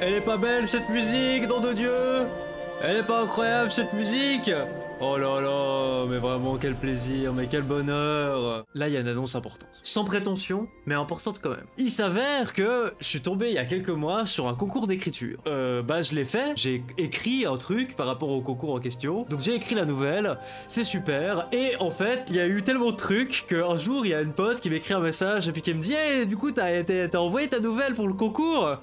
Elle est pas belle cette musique, nom de Dieu! Elle est pas incroyable cette musique! Oh là là, mais vraiment quel plaisir, mais quel bonheur! Là il y a une annonce importante. Sans prétention, mais importante quand même. Il s'avère que je suis tombé il y a quelques mois sur un concours d'écriture. Je l'ai fait, j'ai écrit un truc par rapport au concours en question. Donc j'ai écrit la nouvelle, c'est super. Et en fait, il y a eu tellement de trucs qu'un jour il y a une pote qui m'écrit un message et puis qui me dit hey, du coup t'as envoyé ta nouvelle pour le concours?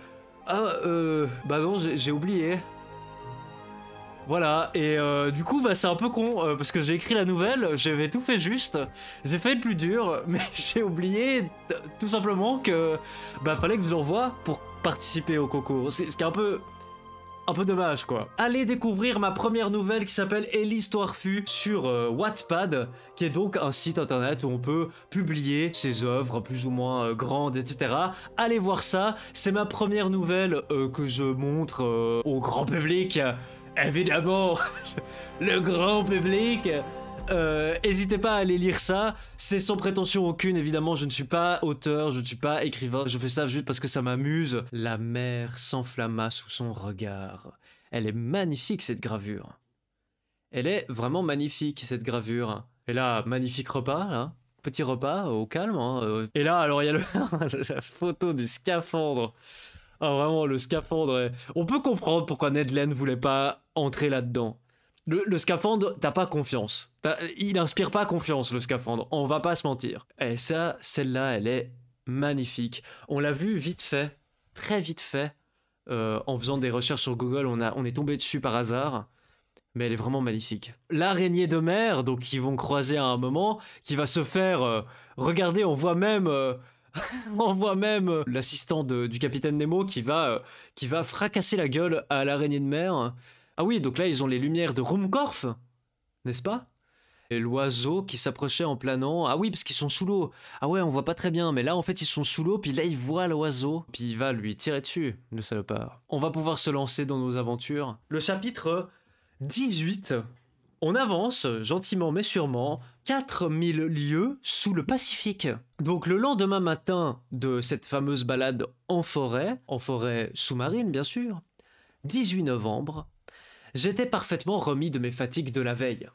Bah non, j'ai oublié. Voilà, et du coup, c'est un peu con, parce que j'ai écrit la nouvelle, j'avais tout fait juste, j'ai fait le plus dur, mais j'ai oublié tout simplement que fallait que je l'envoie pour participer au concours. Ce qui est un peu dommage, quoi. Allez découvrir ma première nouvelle qui s'appelle Et l'histoire fut sur Wattpad, qui est donc un site internet où on peut publier ses œuvres plus ou moins grandes, etc. Allez voir ça, c'est ma première nouvelle que je montre au grand public. Évidemment, le grand public. N'hésitez pas à aller lire ça, c'est sans prétention aucune, évidemment je ne suis pas auteur, je ne suis pas écrivain, je fais ça juste parce que ça m'amuse. La mer s'enflamma sous son regard. Elle est magnifique cette gravure. Elle est vraiment magnifique cette gravure. Et là, magnifique repas, là. Petit repas, au calme. Hein. Et là, alors il y a la photo du scaphandre. Ah vraiment, le scaphandre, on peut comprendre pourquoi Ned Land voulait pas entrer là-dedans. Le scaphandre, t'as pas confiance. Il inspire pas confiance, le scaphandre. On va pas se mentir. Et ça, celle-là, elle est magnifique. On l'a vu vite fait, très vite fait. En faisant des recherches sur Google, on est tombé dessus par hasard. Mais elle est vraiment magnifique. L'araignée de mer, donc qu'ils vont croiser à un moment, qui va se faire... regardez, on voit même... on voit même l'assistant du capitaine Nemo qui va fracasser la gueule à l'araignée de mer. Ah oui, donc là, ils ont les lumières de Ruhmkorff, n'est-ce pas? Et l'oiseau qui s'approchait en planant. Ah oui, parce qu'ils sont sous l'eau. Ah ouais, on voit pas très bien, mais là, en fait, ils sont sous l'eau, puis là, ils voient l'oiseau. Puis il va lui tirer dessus, le salopard. On va pouvoir se lancer dans nos aventures. Le chapitre 18. On avance, gentiment mais sûrement, 4000 lieues sous le Pacifique. Donc le lendemain matin de cette fameuse balade en forêt sous-marine bien sûr, 18 novembre, j'étais parfaitement remis de mes fatigues de la veille.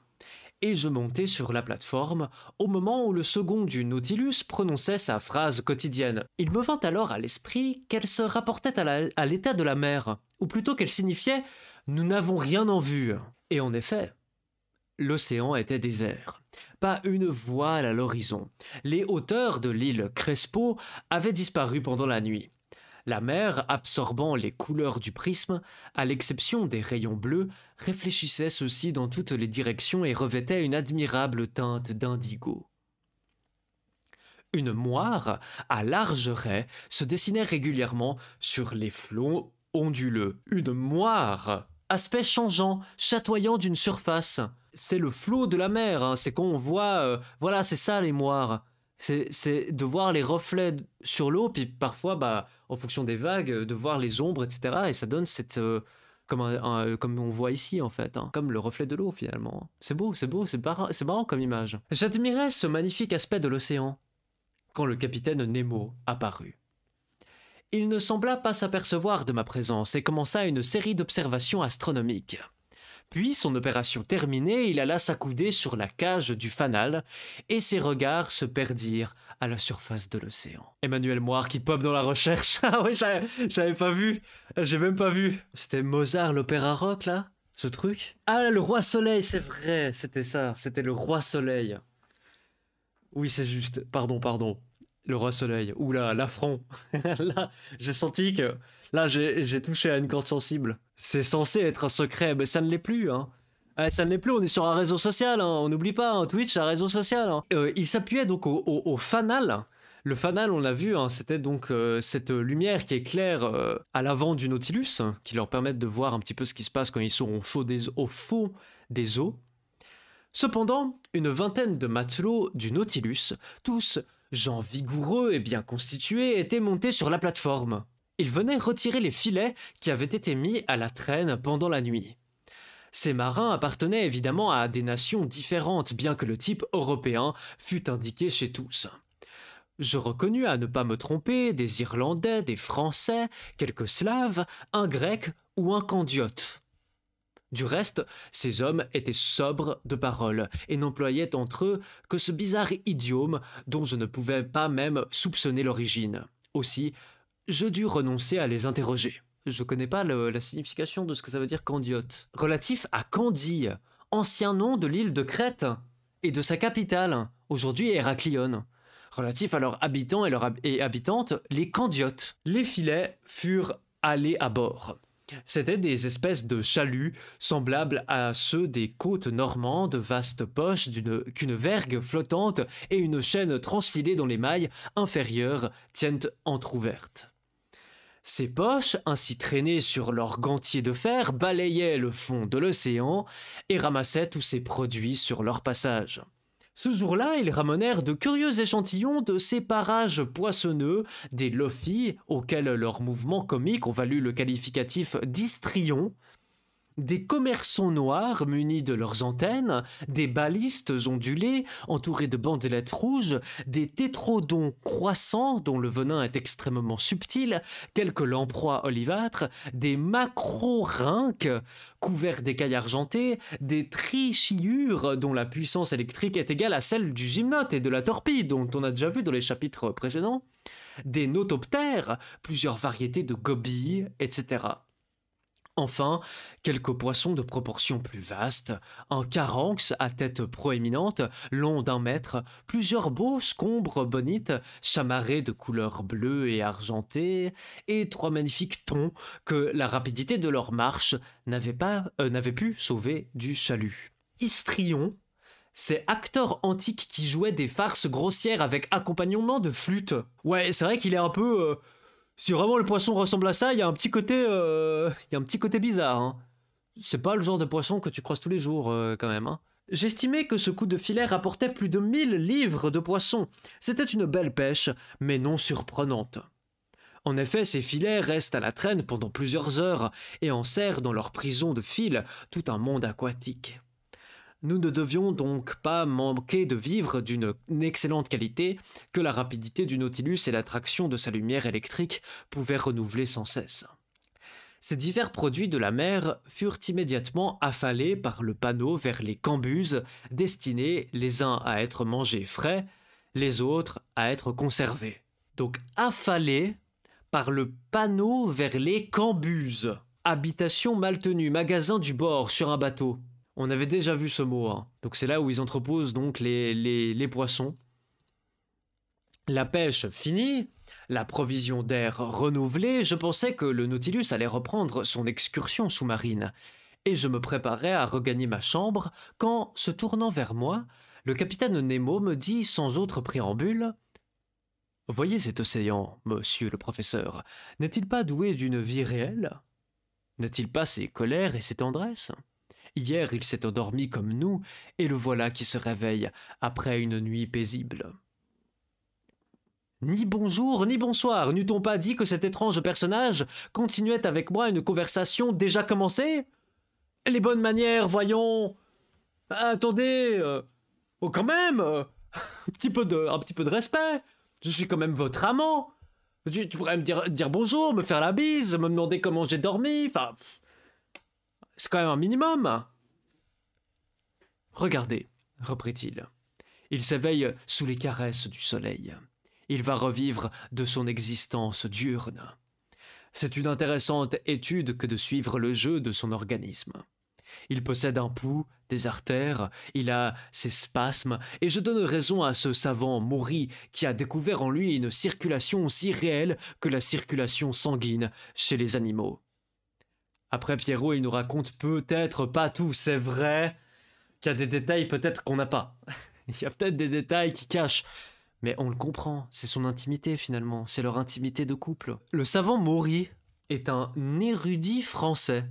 Et je montais sur la plateforme au moment où le second du Nautilus prononçait sa phrase quotidienne. Il me vint alors à l'esprit qu'elle se rapportait à l'état de la mer, ou plutôt qu'elle signifiait « nous n'avons rien en vue ». Et en effet, l'océan était désert. Pas une voile à l'horizon. Les hauteurs de l'île Crespo avaient disparu pendant la nuit. La mer, absorbant les couleurs du prisme, à l'exception des rayons bleus, réfléchissait ceux-ci dans toutes les directions et revêtait une admirable teinte d'indigo. Une moire, à larges raies, se dessinait régulièrement sur les flots onduleux. Une moire, aspect changeant, chatoyant d'une surface. C'est le flot de la mer, hein. C'est qu'on voit... voilà, c'est ça les moires. C'est de voir les reflets sur l'eau, puis parfois, en fonction des vagues, de voir les ombres, etc. Et ça donne cette... comme on voit ici, en fait. Hein. Comme le reflet de l'eau, finalement. C'est beau, c'est marrant comme image. J'admirais ce magnifique aspect de l'océan quand le capitaine Nemo apparut. Il ne sembla pas s'apercevoir de ma présence et commença une série d'observations astronomiques. Puis, son opération terminée, il alla s'accouder sur la cage du fanal et ses regards se perdirent à la surface de l'océan. Emmanuel Moire qui pop dans la recherche. Ah oui, j'avais pas vu. J'ai même pas vu. C'était Mozart, l'opéra rock, là? Ce truc? Ah, le Roi Soleil, c'est vrai. C'était ça. C'était le Roi Soleil. Oui, c'est juste. Pardon. Le Roi Soleil. Oula, l'affront. Là, j'ai senti que... Là, j'ai touché à une corde sensible. C'est censé être un secret, mais ça ne l'est plus, hein. Ça ne l'est plus, on est sur un réseau social, hein. On n'oublie pas, hein. Twitch, c'est un réseau social. Hein. Il s'appuyait donc au fanal. Le fanal, on l'a vu, hein, c'était donc cette lumière qui éclaire à l'avant du Nautilus, hein, qui leur permet de voir un petit peu ce qui se passe quand ils sont au fond des eaux. Cependant, une vingtaine de matelots du Nautilus, tous gens vigoureux et bien constitués, étaient montés sur la plateforme. Ils venaient retirer les filets qui avaient été mis à la traîne pendant la nuit. Ces marins appartenaient évidemment à des nations différentes, bien que le type européen fût indiqué chez tous. Je reconnus à ne pas me tromper des Irlandais, des Français, quelques Slaves, un Grec ou un Candiote. Du reste, ces hommes étaient sobres de parole et n'employaient entre eux que ce bizarre idiome dont je ne pouvais pas même soupçonner l'origine. Aussi, je dus renoncer à les interroger. Je connais pas la signification de ce que ça veut dire Candiote. Relatif à Candie, ancien nom de l'île de Crète et de sa capitale, aujourd'hui Héraclione. Relatif à leurs habitants et habitantes, les Candiotes. Les filets furent allés à bord. C'étaient des espèces de chaluts semblables à ceux des côtes normandes, vastes poches qu'une vergue flottante et une chaîne transfilée dont les mailles inférieures tiennent entr'ouvertes. Ces poches, ainsi traînées sur leurs gantiers de fer, balayaient le fond de l'océan et ramassaient tous ces produits sur leur passage. Ce jour-là, ils ramenèrent de curieux échantillons de ces parages poissonneux, des lofis auxquels leurs mouvements comiques ont valu le qualificatif d'histrions, des commerçons noirs munis de leurs antennes, des balistes ondulés entourés de bandelettes rouges, des tétrodons croissants dont le venin est extrêmement subtil, quelques lamproies olivâtres, des macro-rhinques couverts d'écailles argentées, des trichiures dont la puissance électrique est égale à celle du gymnote et de la torpille dont on a déjà vu dans les chapitres précédents, des notoptères, plusieurs variétés de gobies, etc. Enfin, quelques poissons de proportions plus vastes, un caranx à tête proéminente, long d'1 mètre, plusieurs beaux scombres bonites, chamarrés de couleur bleue et argentée, et 3 magnifiques thons que la rapidité de leur marche n'avait pu sauver du chalut. Histrion, c'est acteur antique qui jouait des farces grossières avec accompagnement de flûte. Ouais, c'est vrai qu'il est un peu... Si vraiment le poisson ressemble à ça, il y a un petit côté bizarre. Hein. C'est pas le genre de poisson que tu croises tous les jours, quand même. Hein. J'estimais que ce coup de filet rapportait plus de 1000 livres de poissons. C'était une belle pêche, mais non surprenante. En effet, ces filets restent à la traîne pendant plusieurs heures et enserrent dans leur prison de fil tout un monde aquatique. Nous ne devions donc pas manquer de vivres d'une excellente qualité que la rapidité du Nautilus et l'attraction de sa lumière électrique pouvaient renouveler sans cesse. Ces divers produits de la mer furent immédiatement affalés par le panneau vers les cambuses, destinés les uns à être mangés frais, les autres à être conservés. Donc affalés par le panneau vers les cambuses. Habitation mal tenue, magasin du bord sur un bateau. On avait déjà vu ce mot, hein. Donc c'est là où ils entreposent donc les poissons. La pêche finie, la provision d'air renouvelée, je pensais que le Nautilus allait reprendre son excursion sous-marine. Et je me préparais à regagner ma chambre quand, se tournant vers moi, le capitaine Nemo me dit sans autre préambule « Voyez cet océan, monsieur le professeur, n'est-il pas doué d'une vie réelle? N'a-t-il pas ses colères et ses tendresses ? Hier, il s'est endormi comme nous, et le voilà qui se réveille après une nuit paisible. » Ni bonjour, ni bonsoir, n'eût-on pas dit que cet étrange personnage continuait avec moi une conversation déjà commencée? Les bonnes manières, voyons. Attendez, oh quand même, un petit peu de respect. Je suis quand même votre amant. Tu pourrais me dire bonjour, me faire la bise, me demander comment j'ai dormi, enfin... C'est quand même un minimum. Regardez, reprit-il. Il s'éveille sous les caresses du soleil. Il va revivre de son existence diurne. C'est une intéressante étude que de suivre le jeu de son organisme. Il possède un pouls, des artères, il a ses spasmes, et je donne raison à ce savant Maury qui a découvert en lui une circulation aussi réelle que la circulation sanguine chez les animaux. Après Pierrot, il nous raconte peut-être pas tout, c'est vrai qu'il y a des détails peut-être qu'on n'a pas. Il y a peut-être des détails qui cachent, mais on le comprend, c'est son intimité finalement, c'est leur intimité de couple. Le savant Maury est un érudit français,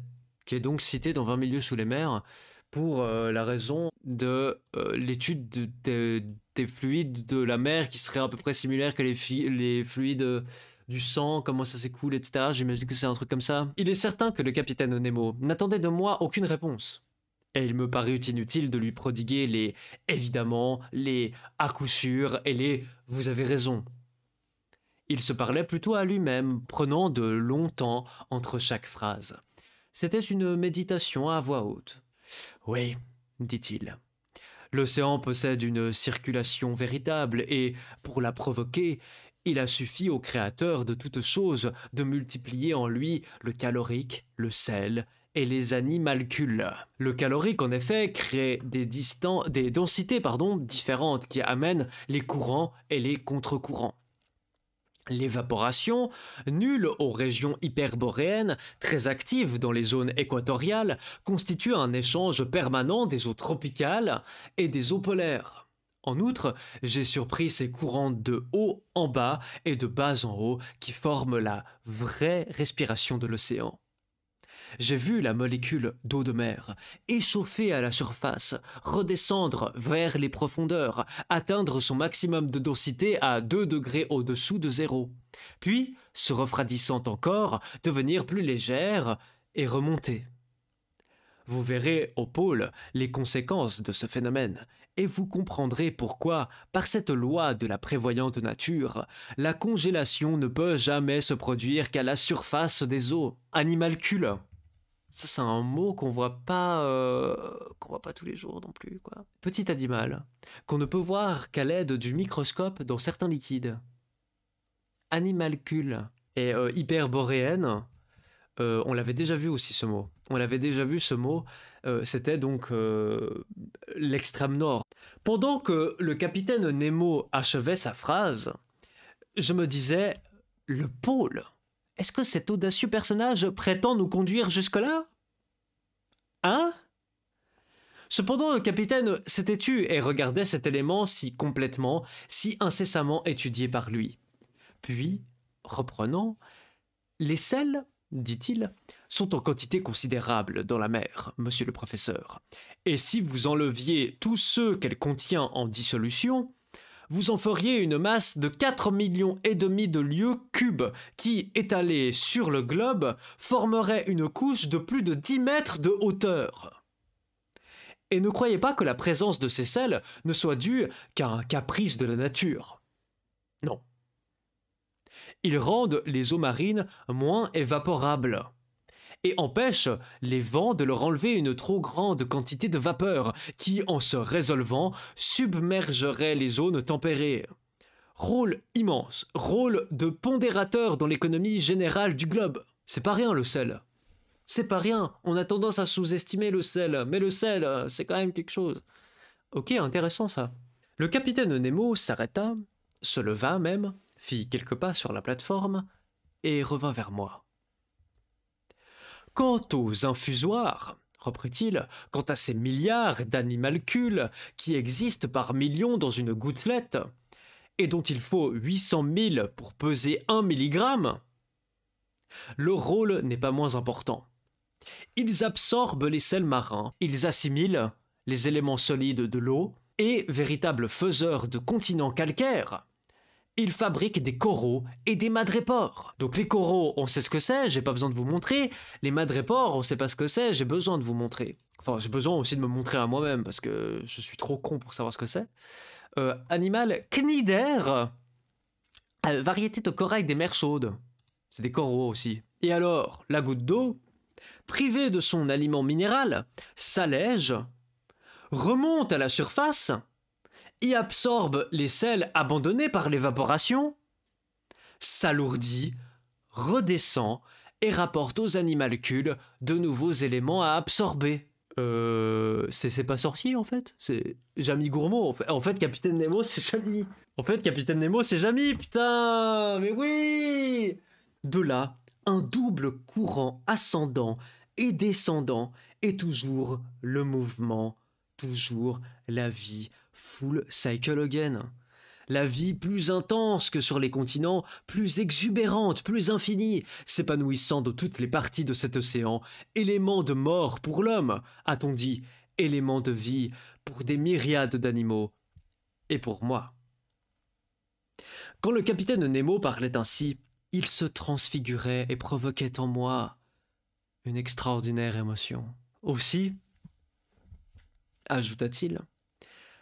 qui est donc cité dans 20 000 lieues sous les mers, pour la raison de l'étude des fluides de la mer qui serait à peu près similaire que les fluides... du sang, comment ça s'écoule, etc. J'imagine que c'est un truc comme ça. Il est certain que le capitaine Nemo n'attendait de moi aucune réponse. Et il me parut inutile de lui prodiguer les « évidemment », les « à coup sûr » et les « vous avez raison ». Il se parlait plutôt à lui-même, prenant de longs temps entre chaque phrase. C'était une méditation à voix haute. « Oui, dit-il. L'océan possède une circulation véritable et, pour la provoquer, il a suffi au Créateur de toutes choses de multiplier en lui le calorique, le sel et les animalcules. Le calorique, en effet, crée des densités différentes qui amènent les courants et les contre-courants. L'évaporation, nulle aux régions hyperboréennes, très active dans les zones équatoriales, constitue un échange permanent des eaux tropicales et des eaux polaires. En outre, j'ai surpris ces courants de haut en bas et de bas en haut qui forment la vraie respiration de l'océan. J'ai vu la molécule d'eau de mer échauffer à la surface, redescendre vers les profondeurs, atteindre son maximum de densité à 2 degrés au-dessous de zéro, puis, se refroidissant encore, devenir plus légère et remonter. Vous verrez au pôle les conséquences de ce phénomène, et vous comprendrez pourquoi, par cette loi de la prévoyante nature, la congélation ne peut jamais se produire qu'à la surface des eaux. Animalcule. Ça, c'est un mot qu'on voit pas tous les jours non plus, quoi. Petit animal, qu'on ne peut voir qu'à l'aide du microscope dans certains liquides. Animalcule. Et hyperboréenne, on l'avait déjà vu aussi ce mot. C'était donc l'extrême nord. Pendant que le capitaine Nemo achevait sa phrase, je me disais, le pôle. Est-ce que cet audacieux personnage prétend nous conduire jusque-là? Hein? Cependant, le capitaine s'était tu et regardait cet élément si complètement, si incessamment étudié par lui. Puis, reprenant, « Les sels, dit-il, sont en quantité considérable dans la mer, monsieur le professeur, et si vous enleviez tous ceux qu'elle contient en dissolution, vous en feriez une masse de 4,5 millions de lieues cubes qui, étalée sur le globe, formerait une couche de plus de 10 mètres de hauteur. Et ne croyez pas que la présence de ces sels ne soit due qu'à un caprice de la nature. Non. Ils rendent les eaux marines moins évaporables et empêchent les vents de leur enlever une trop grande quantité de vapeur qui, en se résolvant, submergerait les zones tempérées. Rôle immense, rôle de pondérateur dans l'économie générale du globe. C'est pas rien le sel. C'est pas rien, on a tendance à sous-estimer le sel, mais le sel, c'est quand même quelque chose. Ok, intéressant ça. Le capitaine Nemo s'arrêta, se leva même, fit quelques pas sur la plateforme et revint vers moi. Quant aux infusoires, reprit-il, quant à ces milliards d'animalcules qui existent par millions dans une gouttelette, et dont il faut 800 000 pour peser 1 milligramme, leur rôle n'est pas moins important. Ils absorbent les sels marins, ils assimilent les éléments solides de l'eau, et, véritables faiseurs de continents calcaires, ils fabriquent des coraux et des madrépores. Donc les coraux, on sait ce que c'est, j'ai pas besoin de vous montrer. Les madrépores, on sait pas ce que c'est, j'ai besoin de vous montrer. Enfin, j'ai besoin aussi de me montrer à moi-même, parce que je suis trop con pour savoir ce que c'est. Animal cnidaire, variété de corail des mers chaudes. C'est des coraux aussi. Et alors, la goutte d'eau, privée de son aliment minéral, s'allège, remonte à la surface, y absorbe les sels abandonnés par l'évaporation, s'alourdit, redescend et rapporte aux animalcules de nouveaux éléments à absorber. C'est pas sorcier en fait, c'est Jamie Gourmaud. En fait, Capitaine Nemo, c'est Jamie. Putain, mais oui! De là, un double courant ascendant et descendant, et toujours le mouvement, toujours la vie, full cycle again. La vie plus intense que sur les continents, plus exubérante, plus infinie, s'épanouissant dans toutes les parties de cet océan, élément de mort pour l'homme, a-t-on dit, élément de vie pour des myriades d'animaux, et pour moi. Quand le capitaine Nemo parlait ainsi, il se transfigurait et provoquait en moi une extraordinaire émotion. Aussi, ajouta-t-il,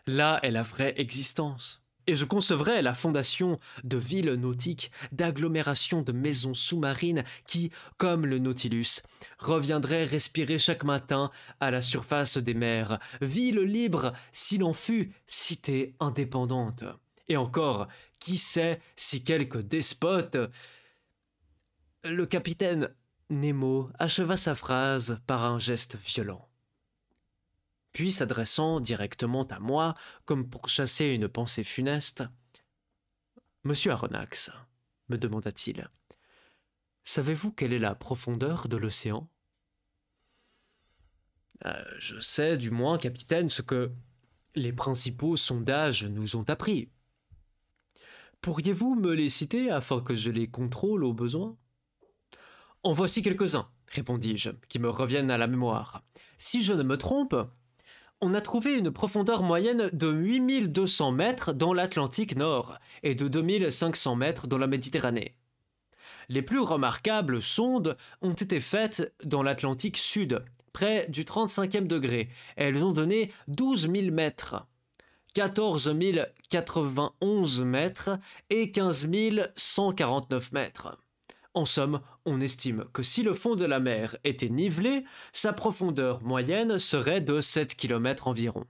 là est la vraie existence. Et je concevrais la fondation de villes nautiques, d'agglomérations de maisons sous-marines qui, comme le Nautilus, reviendraient respirer chaque matin à la surface des mers, villes libres s'il en fut, cité indépendante. Et encore, qui sait si quelque despote... Le capitaine Nemo acheva sa phrase par un geste violent. Puis, s'adressant directement à moi, comme pour chasser une pensée funeste, « Monsieur Aronnax, me demanda-t-il, savez-vous quelle est la profondeur de l'océan ?»« Je sais, du moins, capitaine, ce que les principaux sondages nous ont appris. Pourriez-vous me les citer afin que je les contrôle au besoin ?»« En voici quelques-uns, répondis-je, qui me reviennent à la mémoire. Si je ne me trompe, on a trouvé une profondeur moyenne de 8200 mètres dans l'Atlantique Nord et de 2500 mètres dans la Méditerranée. Les plus remarquables sondes ont été faites dans l'Atlantique Sud, près du 35e degré. Elles ont donné 12 000 mètres, 14 091 mètres et 15 149 mètres. En somme, on estime que si le fond de la mer était nivelé, sa profondeur moyenne serait de 7 km environ.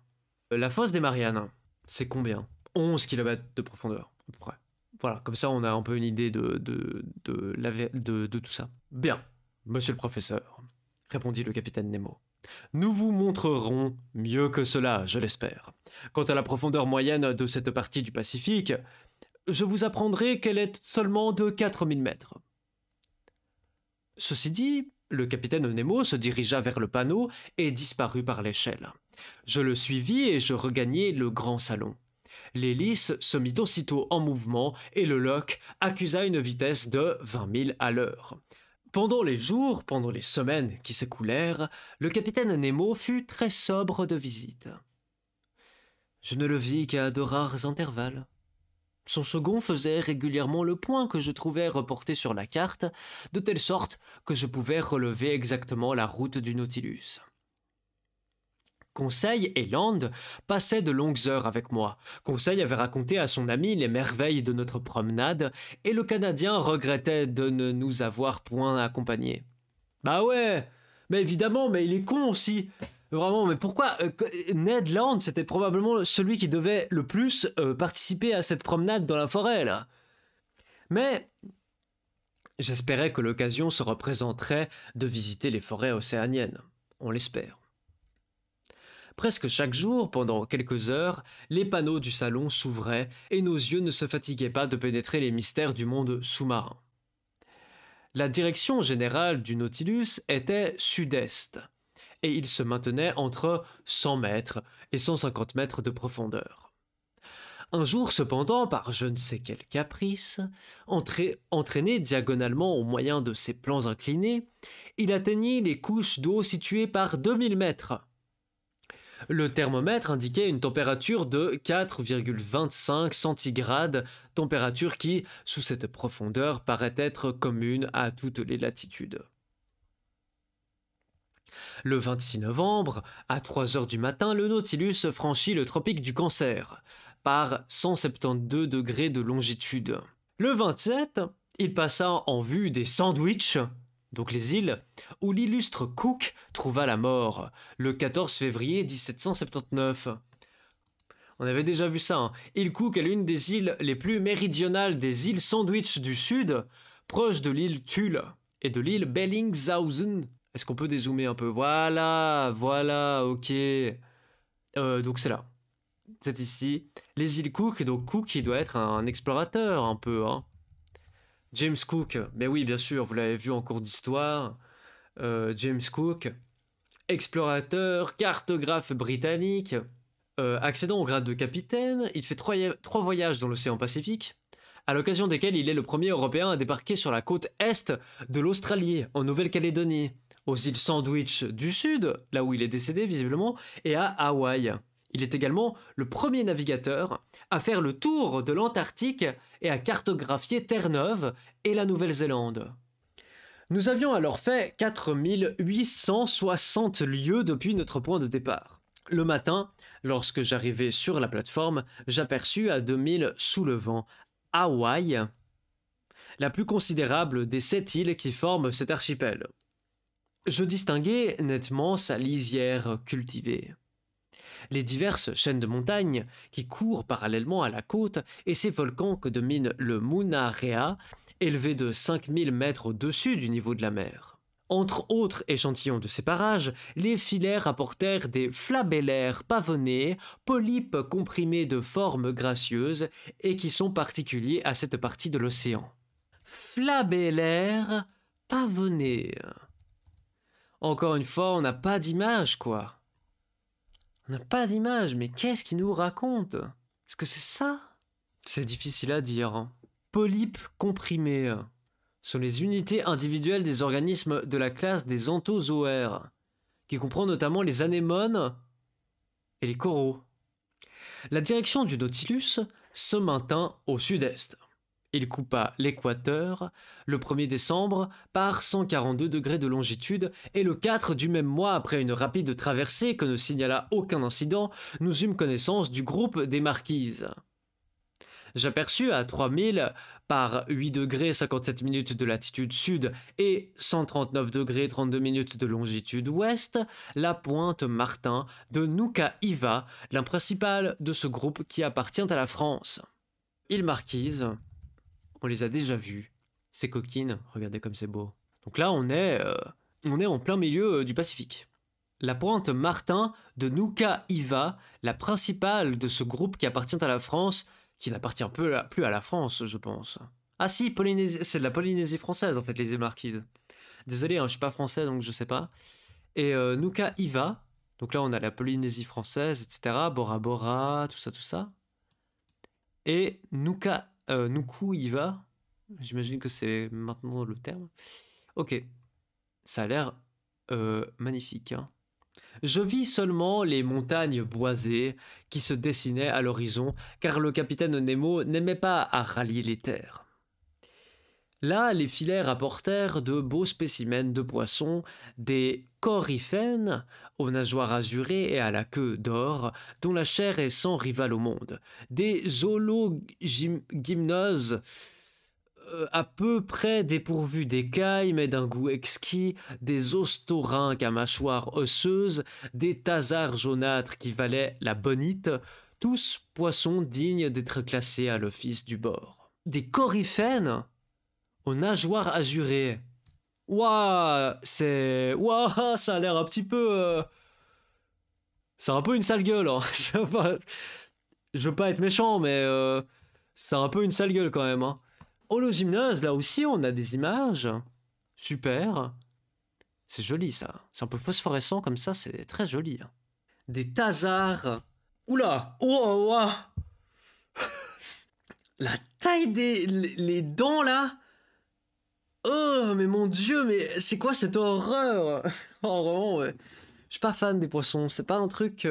La fosse des Mariannes, c'est combien? 11 km de profondeur, à peu près. Voilà, comme ça on a un peu une idée de tout ça. Bien, monsieur le professeur, répondit le capitaine Nemo. Nous vous montrerons mieux que cela, je l'espère. Quant à la profondeur moyenne de cette partie du Pacifique, je vous apprendrai qu'elle est seulement de 4000 mètres. Ceci dit, le capitaine Nemo se dirigea vers le panneau et disparut par l'échelle. Je le suivis et je regagnai le grand salon. L'hélice se mit aussitôt en mouvement et le loch accusa une vitesse de 20 000 à l'heure. Pendant les jours, pendant les semaines qui s'écoulèrent, le capitaine Nemo fut très sobre de visite. Je ne le vis qu'à de rares intervalles. Son second faisait régulièrement le point que je trouvais reporté sur la carte, de telle sorte que je pouvais relever exactement la route du Nautilus. Conseil et Land passaient de longues heures avec moi. Conseil avait raconté à son ami les merveilles de notre promenade, et le Canadien regrettait de ne nous avoir point accompagnés. « Bah ouais, mais évidemment, mais il est con aussi !» Vraiment, mais pourquoi Ned Land, c'était probablement celui qui devait le plus participer à cette promenade dans la forêt, là. Mais j'espérais que l'occasion se représenterait de visiter les forêts océaniennes. On l'espère. Presque chaque jour, pendant quelques heures, les panneaux du salon s'ouvraient et nos yeux ne se fatiguaient pas de pénétrer les mystères du monde sous-marin. La direction générale du Nautilus était sud-est. Et il se maintenait entre 100 mètres et 150 mètres de profondeur. Un jour cependant, par je ne sais quel caprice, entraîné diagonalement au moyen de ses plans inclinés, il atteignit les couches d'eau situées par 2000 mètres. Le thermomètre indiquait une température de 4,25 centigrades, température qui, sous cette profondeur, paraît être commune à toutes les latitudes. Le 26 novembre, à 3 heures du matin, le Nautilus franchit le tropique du Cancer, par 172 degrés de longitude. Le 27, il passa en vue des Sandwich, donc les îles, où l'illustre Cook trouva la mort, le 14 février 1779. On avait déjà vu ça, hein. Île Cook est l'une des îles les plus méridionales des îles Sandwich du Sud, proche de l'île Tulle et de l'île Bellingshausen. Est-ce qu'on peut dézoomer un peu? Voilà, ok. Donc c'est là. C'est ici. Les îles Cook, donc Cook, il doit être un explorateur un peu, hein. James Cook, mais oui, bien sûr, vous l'avez vu en cours d'histoire. James Cook, explorateur, cartographe britannique, accédant au grade de capitaine, il fait trois voyages dans l'océan Pacifique, à l'occasion desquels il est le premier Européen à débarquer sur la côte est de l'Australie, en Nouvelle-Calédonie, aux îles Sandwich du Sud, là où il est décédé visiblement, et à Hawaï. Il est également le premier navigateur à faire le tour de l'Antarctique et à cartographier Terre-Neuve et la Nouvelle-Zélande. Nous avions alors fait 4860 lieues depuis notre point de départ. Le matin, lorsque j'arrivai sur la plateforme, j'aperçus à 2000 sous le vent Hawaï, la plus considérable des 7 îles qui forment cet archipel. Je distinguai nettement sa lisière cultivée, les diverses chaînes de montagnes qui courent parallèlement à la côte et ces volcans que domine le Mauna Rea, élevé de 5000 mètres au-dessus du niveau de la mer. Entre autres échantillons de ces parages, les filets rapportèrent des flabellaires pavonnés, polypes comprimés de formes gracieuses et qui sont particuliers à cette partie de l'océan. Flabellaires pavonnés. Encore une fois, on n'a pas d'image, quoi. On n'a pas d'image, mais qu'est-ce qu'il nous raconte? Est-ce que c'est ça? C'est difficile à dire. Polypes comprimés sont les unités individuelles des organismes de la classe des anthozoaires, qui comprend notamment les anémones et les coraux. La direction du Nautilus se maintint au sud-est. Il coupa l'équateur le 1er décembre par 142 degrés de longitude et le 4 du même mois, après une rapide traversée que ne signala aucun incident, nous eûmes connaissance du groupe des Marquises. J'aperçus à 3000 par 8 degrés 57 minutes de latitude sud et 139 degrés 32 minutes de longitude ouest la pointe Martin de Nuka-Hiva, la principale de ce groupe qui appartient à la France. Îles Marquises, on les a déjà vues. Ces coquines, regardez comme c'est beau. Donc là, on est en plein milieu du Pacifique. La pointe Martin de Nuka-Hiva, la principale de ce groupe qui appartient à la France, qui n'appartient plus à la France, je pense. Ah si, c'est de la Polynésie française, en fait, les îles Marquises. Désolé, hein, je suis pas français, donc je sais pas. Et Nuka-Hiva, donc là, on a la Polynésie française, etc. Bora Bora, tout ça. Et Nuku-Hiva, j'imagine que c'est maintenant le terme. Ok, ça a l'air magnifique, hein. Je vis seulement les montagnes boisées qui se dessinaient à l'horizon, car le capitaine Nemo n'aimait pas à rallier les terres. Là, les filets rapportèrent de beaux spécimens de poissons, des coryphènes aux nageoires azurées et à la queue d'or, dont la chair est sans rival au monde, des hologymnoses à peu près dépourvus d'écailles mais d'un goût exquis, des ostorhinques à mâchoire osseuse, des thasards jaunâtres qui valaient la bonite, tous poissons dignes d'être classés à l'office du bord. Des coryphènes aux nageoires azurées. Ouah, ça a l'air un petit peu... C'est un peu une sale gueule, hein. Je veux pas être méchant, mais c'est un peu une sale gueule quand même, hein. Hologymnose, là aussi, on a des images. Super. C'est joli, ça. C'est un peu phosphorescent comme ça, c'est très joli. Des thasards. Oula. Oh, oh. La taille des... Les dents, là. Oh, mais mon Dieu, mais c'est quoi cette horreur? Oh, vraiment, ouais. Je suis pas fan des poissons. C'est pas un truc...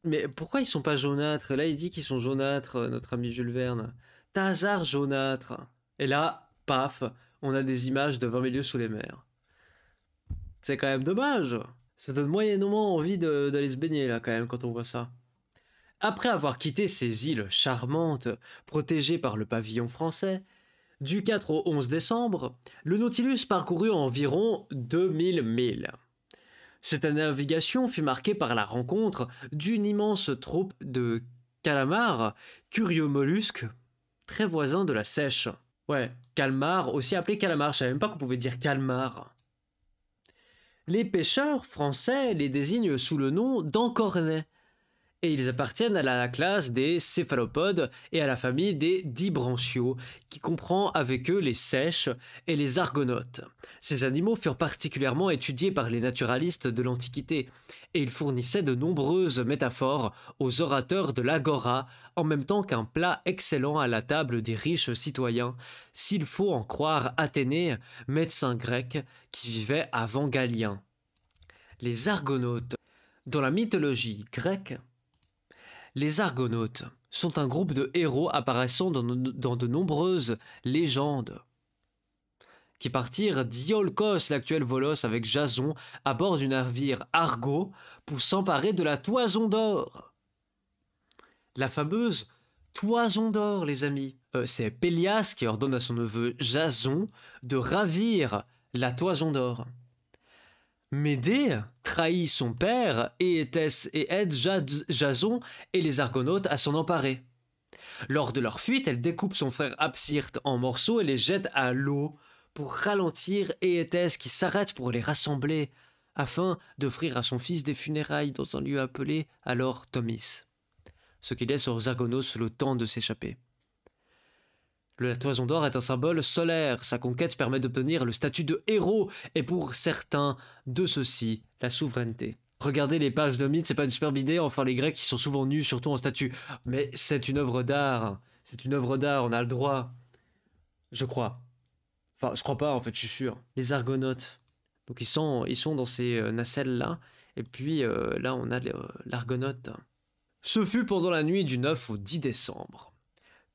Mais pourquoi ils sont pas jaunâtres? Là, il dit qu'ils sont jaunâtres, notre ami Jules Verne. Thasard jaunâtre. Et là, paf, on a des images de 20 milieux sous les mers. C'est quand même dommage. Ça donne moyennement envie d'aller se baigner, là, quand même, quand on voit ça. Après avoir quitté ces îles charmantes, protégées par le pavillon français, du 4 au 11 décembre, le Nautilus parcourut environ 2000 milles. Cette navigation fut marquée par la rencontre d'une immense troupe de calamars, curieux mollusques, très voisin de la sèche. Ouais, calmar, aussi appelé calamar, je savais même pas qu'on pouvait dire calmar. Les pêcheurs français les désignent sous le nom d'encornets, et ils appartiennent à la classe des céphalopodes et à la famille des dibranchiaux, qui comprend avec eux les seiches et les argonautes. Ces animaux furent particulièrement étudiés par les naturalistes de l'Antiquité, et ils fournissaient de nombreuses métaphores aux orateurs de l'agora, en même temps qu'un plat excellent à la table des riches citoyens, s'il faut en croire Athénée, médecin grec qui vivait avant Galien. Les argonautes. Dans la mythologie grecque, les argonautes sont un groupe de héros apparaissant dans de nombreuses légendes. qui partirent d'Iolcos, l'actuel Volos, avec Jason, à bord du navire Argo, pour s'emparer de la Toison d'Or. La fameuse Toison d'Or, les amis. C'est Pélias qui ordonne à son neveu Jason de ravir la Toison d'Or. Médée trahit son père et aide Jason et les Argonautes à s'en emparer. Lors de leur fuite, elle découpe son frère Absyrte en morceaux et les jette à l'eau pour ralentir Éétès qui s'arrête pour les rassembler afin d'offrir à son fils des funérailles dans un lieu appelé alors Thomis, ce qui laisse aux Argonautes le temps de s'échapper. La Toison d'Or est un symbole solaire. Sa conquête permet d'obtenir le statut de héros et pour certains de ceux-ci, la souveraineté. Regardez les pages de mythes, c'est pas une superbe idée, enfin les Grecs qui sont souvent nus, surtout en statue. Mais c'est une œuvre d'art. C'est une œuvre d'art, on a le droit. Je crois. Enfin, je crois pas en fait, je suis sûr. Les Argonautes. Donc ils sont dans ces nacelles-là. Et puis là, on a l'Argonaute. Ce fut pendant la nuit du 9 au 10 décembre.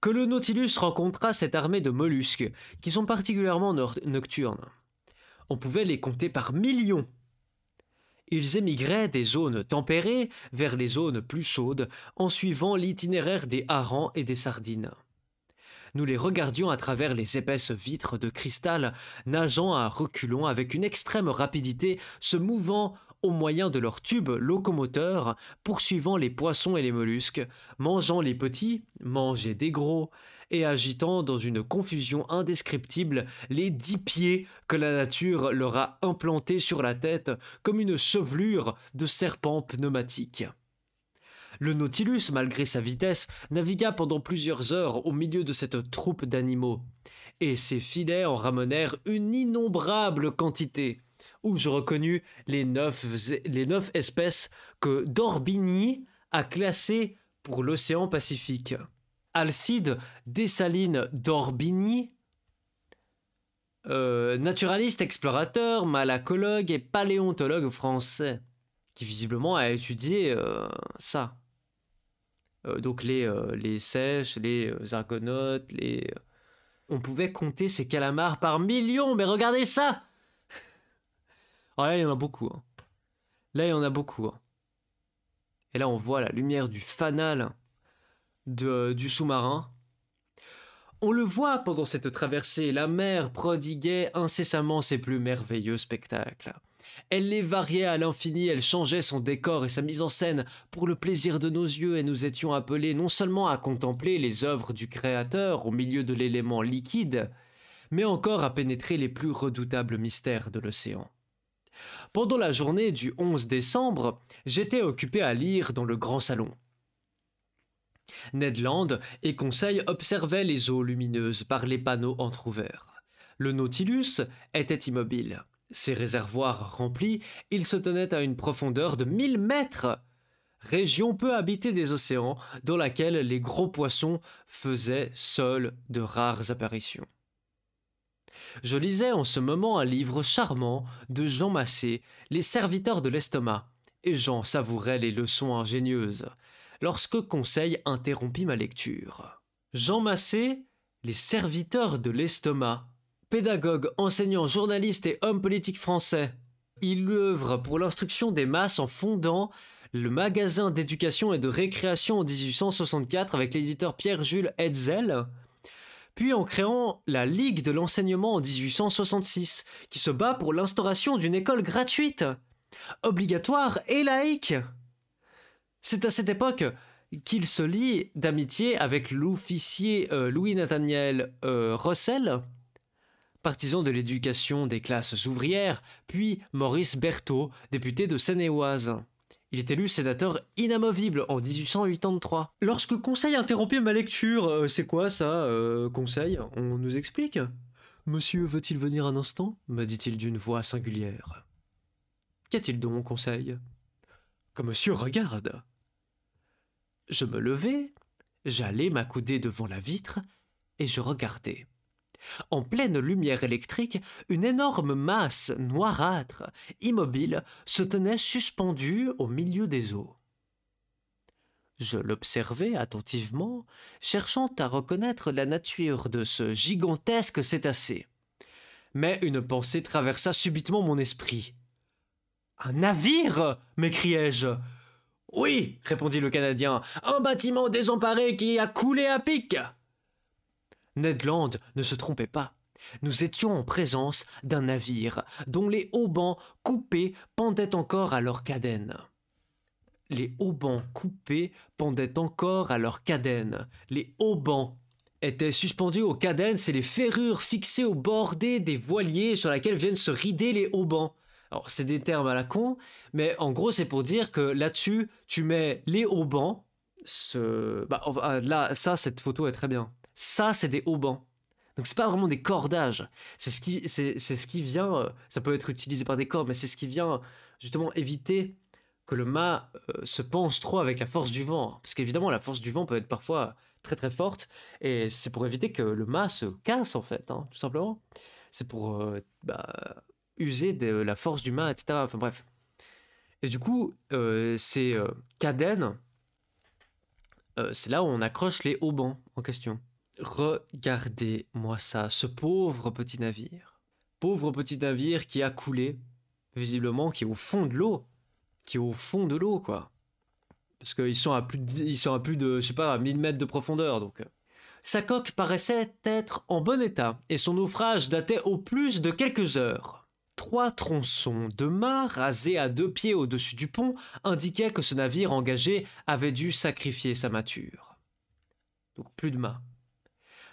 Que le Nautilus rencontra cette armée de mollusques qui sont particulièrement nocturnes. On pouvait les compter par millions. Ils émigraient des zones tempérées vers les zones plus chaudes en suivant l'itinéraire des harengs et des sardines. Nous les regardions à travers les épaisses vitres de cristal, nageant à reculons avec une extrême rapidité, se mouvant au moyen de leurs tubes locomoteurs, poursuivant les poissons et les mollusques, mangeant les petits, mangeant des gros, et agitant dans une confusion indescriptible les 10 pieds que la nature leur a implantés sur la tête comme une chevelure de serpent pneumatique. Le Nautilus, malgré sa vitesse, navigua pendant plusieurs heures au milieu de cette troupe d'animaux, et ses filets en ramenèrent une innombrable quantité, où je reconnus les 9 espèces que d'Orbigny a classées pour l'océan Pacifique. Alcide Dessalines d'Orbigny, naturaliste, explorateur, malacologue et paléontologue français, qui visiblement a étudié ça. Donc les sèches, les argonautes, on pouvait compter ces calamars par millions, mais regardez ça! Oh là, il y en a beaucoup. Hein. Là, il y en a beaucoup. Hein. Et là, on voit la lumière du fanal du sous-marin. On le voit pendant cette traversée, la mer prodiguait incessamment ses plus merveilleux spectacles. Elle les variait à l'infini, elle changeait son décor et sa mise en scène pour le plaisir de nos yeux, et nous étions appelés non seulement à contempler les œuvres du Créateur au milieu de l'élément liquide, mais encore à pénétrer les plus redoutables mystères de l'océan. Pendant la journée du 11 décembre, j'étais occupé à lire dans le grand salon. Ned Land et Conseil observaient les eaux lumineuses par les panneaux entr'ouverts. Le Nautilus était immobile. Ses réservoirs remplis, il se tenait à une profondeur de 1000 mètres, région peu habitée des océans, dans laquelle les gros poissons faisaient seuls de rares apparitions. Je lisais en ce moment un livre charmant de Jean Massé, Les serviteurs de l'estomac, et j'en savourais les leçons ingénieuses, lorsque Conseil interrompit ma lecture. Jean Massé, Les serviteurs de l'estomac, pédagogue, enseignant, journaliste et homme politique français. Il œuvre pour l'instruction des masses en fondant le magasin d'éducation et de récréation en 1864 avec l'éditeur Pierre-Jules Hetzel, puis en créant la Ligue de l'enseignement en 1866, qui se bat pour l'instauration d'une école gratuite, obligatoire et laïque. C'est à cette époque qu'il se lie d'amitié avec l'officier Louis-Nathaniel Rossel, partisan de l'éducation des classes ouvrières, puis Maurice Berthaud, député de Seine-et-Oise. Il est élu sénateur inamovible en 1883. Lorsque Conseil interrompit ma lecture, c'est quoi ça, Conseil? On nous explique? Monsieur veut-il venir un instant? Me dit-il d'une voix singulière. Qu'y-a-t-il donc, Conseil? Que monsieur regarde. Je me levai, j'allai m'accouder devant la vitre, et je regardai. En pleine lumière électrique, une énorme masse noirâtre, immobile, se tenait suspendue au milieu des eaux. Je l'observai attentivement, cherchant à reconnaître la nature de ce gigantesque cétacé. Mais une pensée traversa subitement mon esprit. « Un navire » m'écriai-je. « Oui » répondit le Canadien, « un bâtiment désemparé qui a coulé à pic !» Ned Land ne se trompait pas. Nous étions en présence d'un navire dont les haubans coupés pendaient encore à leur cadène. Les haubans coupés pendaient encore à leur cadène. Les haubans étaient suspendus aux cadènes et les ferrures fixées au bordé des voiliers sur lesquels viennent se rider les haubans. Alors, c'est des termes à la con, mais en gros, c'est pour dire que là-dessus, tu mets les haubans. Là, ça, cette photo est très bien. Ça, c'est des haubans. Donc, c'est pas vraiment des cordages. C'est ce qui vient. Ça peut être utilisé par des cordes, mais c'est ce qui vient justement éviter que le mât se penche trop avec la force du vent. Parce qu'évidemment, la force du vent peut être parfois très très forte, et c'est pour éviter que le mât se casse, en fait, hein, tout simplement. C'est pour user de la force du mât, etc. Enfin bref. Et du coup, ces cadènes, c'est là où on accroche les haubans en question. Regardez-moi ça, ce pauvre petit navire. Pauvre petit navire qui a coulé, visiblement, qui est au fond de l'eau. Qui est au fond de l'eau, quoi. Parce qu'ils sont à plus de, je sais pas, à 1000 mètres de profondeur, donc... Sa coque paraissait être en bon état, et son naufrage datait au plus de quelques heures. 3 tronçons de mât rasés à 2 pieds au-dessus du pont indiquaient que ce navire engagé avait dû sacrifier sa mâture. Donc plus de mât.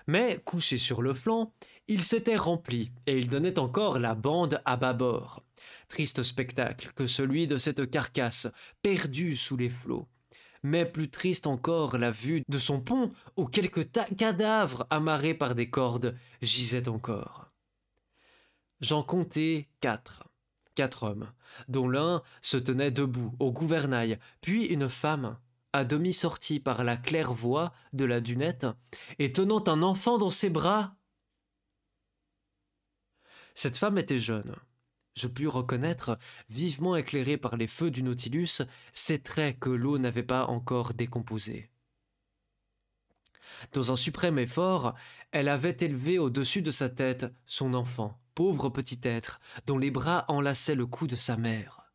Mais, couché sur le flanc, il s'était rempli, et il donnait encore la bande à bâbord. Triste spectacle que celui de cette carcasse, perdue sous les flots. Mais plus triste encore la vue de son pont où quelques cadavres amarrés par des cordes gisaient encore. J'en comptai 4 hommes, dont l'un se tenait debout au gouvernail, puis une femme, à demi sortie par la claire-voie de la dunette, et tenant un enfant dans ses bras. Cette femme était jeune. Je pus reconnaître, vivement éclairé par les feux du Nautilus, ses traits que l'eau n'avait pas encore décomposés. Dans un suprême effort, elle avait élevé au-dessus de sa tête son enfant, pauvre petit être, dont les bras enlaçaient le cou de sa mère.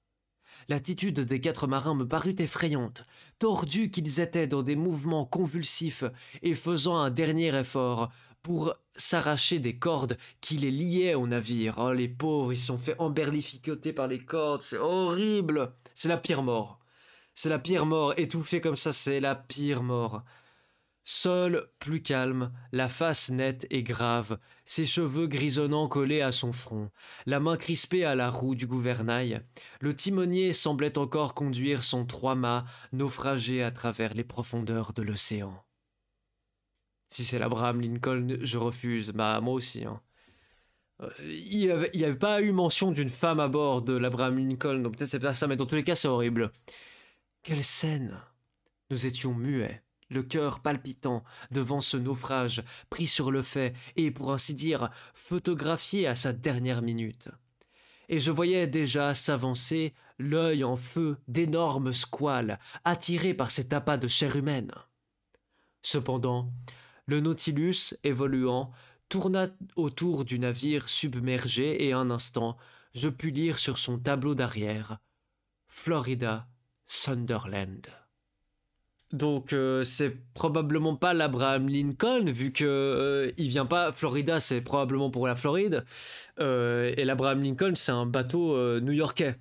L'attitude des 4 marins me parut effrayante, tordus qu'ils étaient dans des mouvements convulsifs et faisant un dernier effort pour s'arracher des cordes qui les liaient au navire. Oh, les pauvres, ils se sont fait emberlificoter par les cordes, c'est horrible. C'est la pire mort. C'est la pire mort, étouffé comme ça, c'est la pire mort. Seul, plus calme, la face nette et grave, ses cheveux grisonnants collés à son front, la main crispée à la roue du gouvernail, le timonier semblait encore conduire son 3 mâts naufragé à travers les profondeurs de l'océan. Si c'est l'Abraham Lincoln, je refuse. Bah, moi aussi. Hein. Il n'y avait pas eu mention d'une femme à bord de l'Abraham Lincoln, donc peut-être c'est pas ça, mais dans tous les cas, c'est horrible. Quelle scène! Nous étions muets, le cœur palpitant devant ce naufrage, pris sur le fait et, pour ainsi dire, photographié à sa dernière minute. Et je voyais déjà s'avancer, l'œil en feu, d'énormes squales, attirés par cet appât de chair humaine. Cependant, le Nautilus, évoluant, tourna autour du navire submergé et un instant, je pus lire sur son tableau d'arrière « Florida Sunderland ». Donc c'est probablement pas l'Abraham Lincoln, vu que il vient pas... Florida, c'est probablement pour la Floride, et l'Abraham Lincoln, c'est un bateau new-yorkais.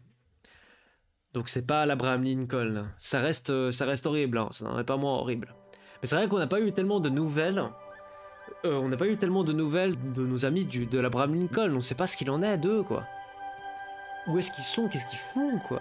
Donc c'est pas l'Abraham Lincoln. Ça reste horrible, hein, ça n'en est pas moins horrible. Mais c'est vrai qu'on n'a pas eu tellement de nouvelles. On n'a pas eu tellement de nouvelles de nos amis de l'Abraham Lincoln. On ne sait pas ce qu'il en est d'eux, quoi. Où est-ce qu'ils sont? Qu'est-ce qu'ils font, quoi?